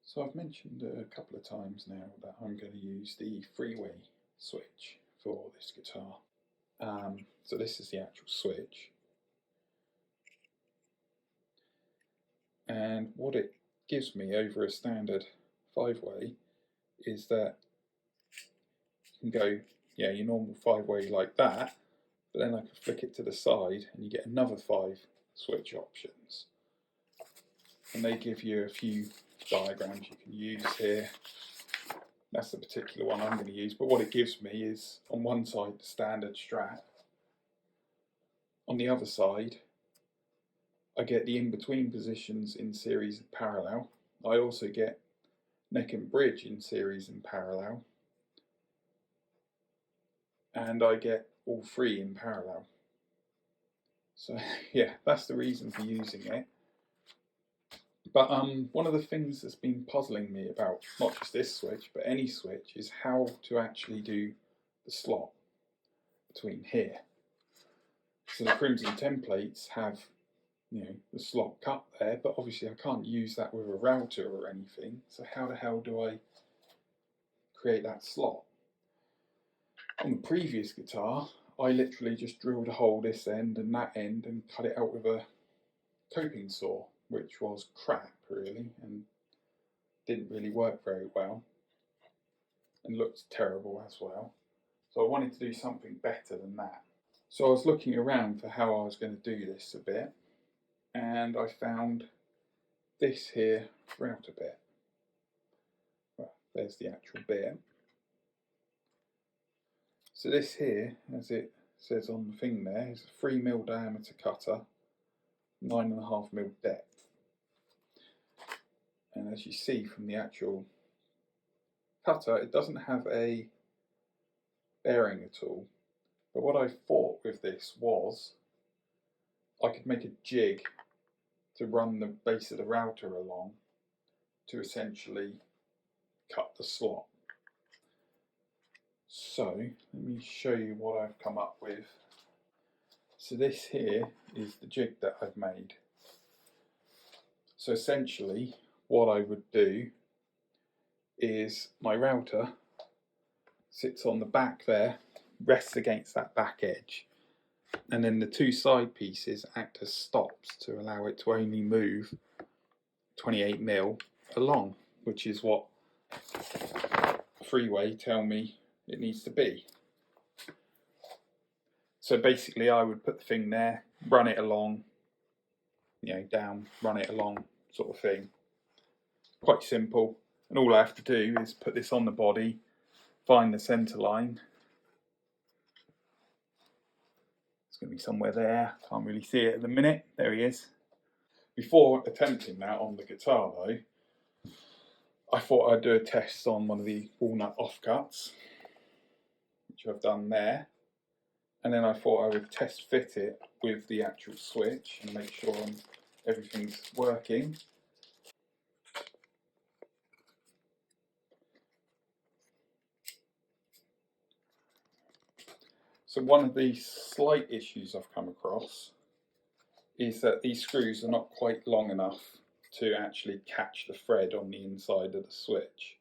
So I've mentioned a couple of times now that I'm going to use the Freeway switch for this guitar. So this is the actual switch, and what it gives me over a standard 5-way is that you can go, yeah, your normal 5-way like that, but then I can flick it to the side and you get another 5 switch options, and they give you a few diagrams you can use here. That's the particular one I'm going to use, but what it gives me is on one side the standard Strat, on the other side I get the in-between positions in series and parallel. I also get neck and bridge in series and parallel, and I get all 3 in parallel. So yeah, that's the reason for using it. But one of the things that's been puzzling me about not just this switch but any switch is how to actually do the slot between here. So the Crimson templates have, you know, the slot cut there, but obviously I can't use that with a router or anything. So how the hell do I create that slot? On the previous guitar, I literally just drilled a hole this end and that end and cut it out with a coping saw, which was crap really and didn't really work very well and looked terrible as well. So I wanted to do something better than that. So I was looking around for how I was going to do this a bit, and I found this here router bit. Well, there's the actual bit. So this here, as it says on the thing there, is a 3mm diameter cutter, 9.5mm depth. And as you see from the actual cutter, it doesn't have a bearing at all. But what I thought with this was I could make a jig to run the base of the router along to essentially cut the slot. So let me show you what I've come up with. So this here is the jig that I've made. So essentially what I would do is my router sits on the back there, rests against that back edge, and then the 2 side pieces act as stops to allow it to only move 28mm along, which is what Freeway tell me it needs to be. So basically I would put the thing there, run it along, you know, down, run it along sort of thing. Quite simple, and all I have to do is put this on the body, find the centre line. It's going to be somewhere there, can't really see it at the minute, there he is. Before attempting that on the guitar though, I thought I'd do a test on one of the walnut offcuts, which I've done there, and then I thought I would test fit it with the actual switch and make sure everything's working. So one of the slight issues I've come across is that these screws are not quite long enough to actually catch the thread on the inside of the switch.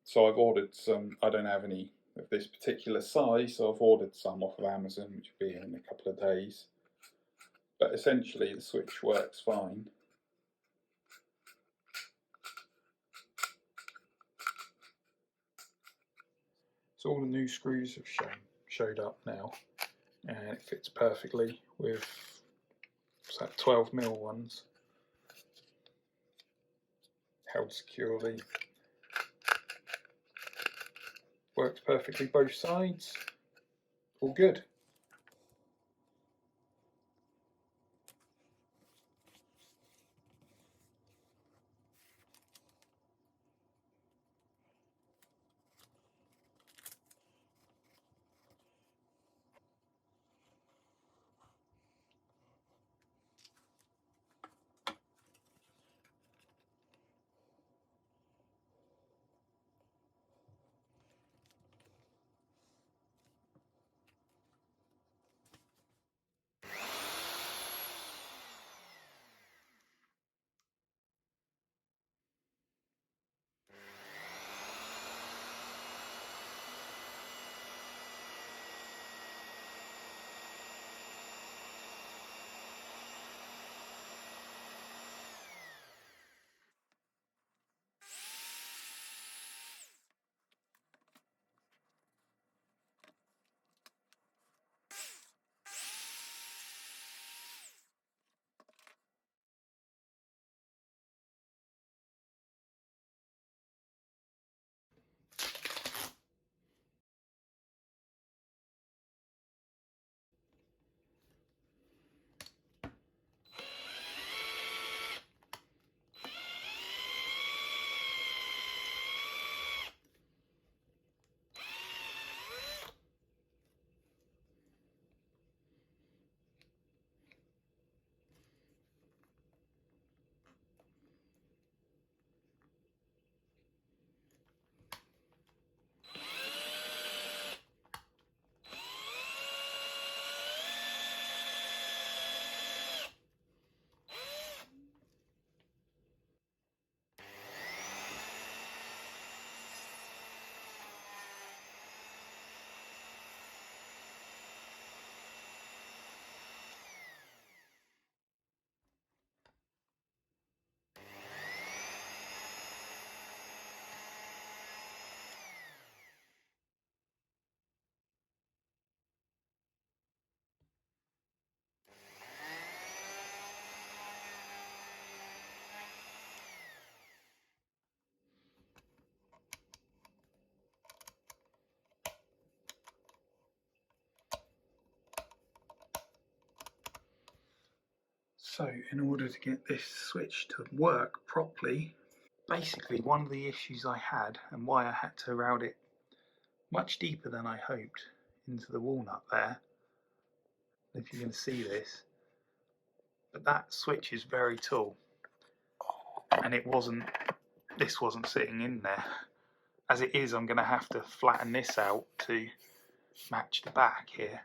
So I've ordered some, I don't have any of this particular size, so I've ordered some off of Amazon, which will be in a couple of days. But essentially the switch works fine. So all the new screws have showed up now, and it fits perfectly with, what's that, 12mm ones, held securely. Works perfectly both sides, all good. So in order to get this switch to work properly, basically one of the issues I had and why I had to route it much deeper than I hoped into the walnut there, if you can see this, but that switch is very tall and this wasn't sitting in there. As it is, I'm going to have to flatten this out to match the back here.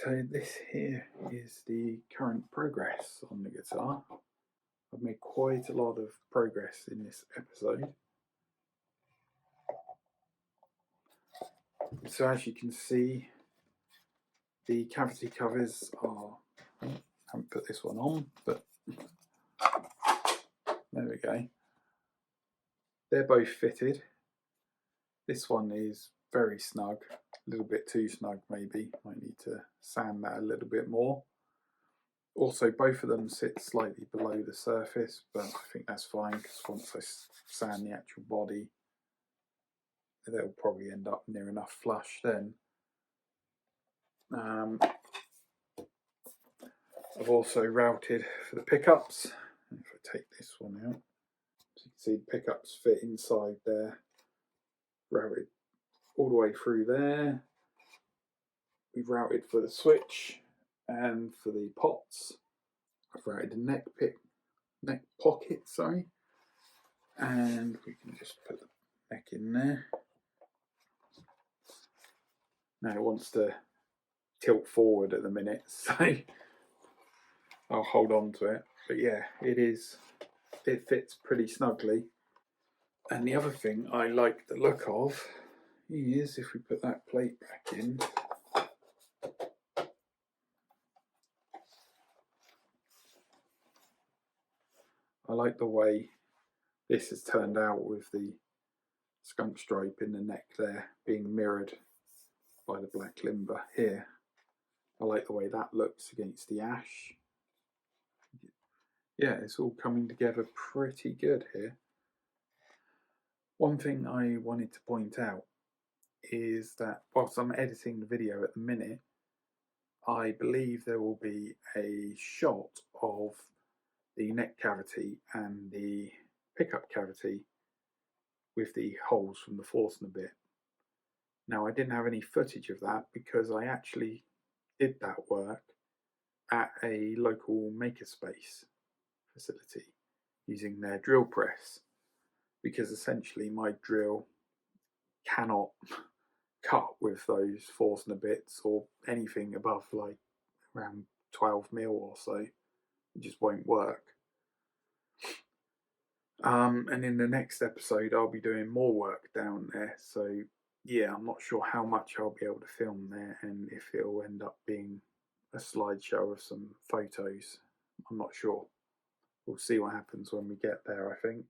So this here is the current progress on the guitar. I've made quite a lot of progress in this episode. So as you can see, the cavity covers are, I haven't put this one on, but there we go. They're both fitted. This one is very snug, a little bit too snug maybe. Might need to sand that a little bit more. Also, both of them sit slightly below the surface, but I think that's fine because once I sand the actual body, they'll probably end up near enough flush then. I've also routed for the pickups. If I take this one out, so you can see the pickups fit inside there, routed all the way through there. We've routed for the switch and for the pots. I've routed the neck pocket, sorry, and we can just put the neck in there. Now it wants to tilt forward at the minute, so I'll hold on to it. But yeah, it fits pretty snugly. And the other thing I like the look of is if we put that plate back in, I like the way this has turned out with the skunk stripe in the neck there being mirrored by the black limber here. I like the way that looks against the ash. Yeah, it's all coming together pretty good here. One thing I wanted to point out is that whilst I'm editing the video at the minute, I believe there will be a shot of the neck cavity and the pickup cavity with the holes from the Forstner bit. Now, I didn't have any footage of that because I actually did that work at a local makerspace facility using their drill press, because essentially my drill cannot cut with those Forstner bits or anything above like around 12 mil or so. It just won't work. And in the next episode I'll be doing more work down there, so yeah, I'm not sure how much I'll be able to film there and if it'll end up being a slideshow of some photos. I'm not sure. We'll see what happens when we get there, I think.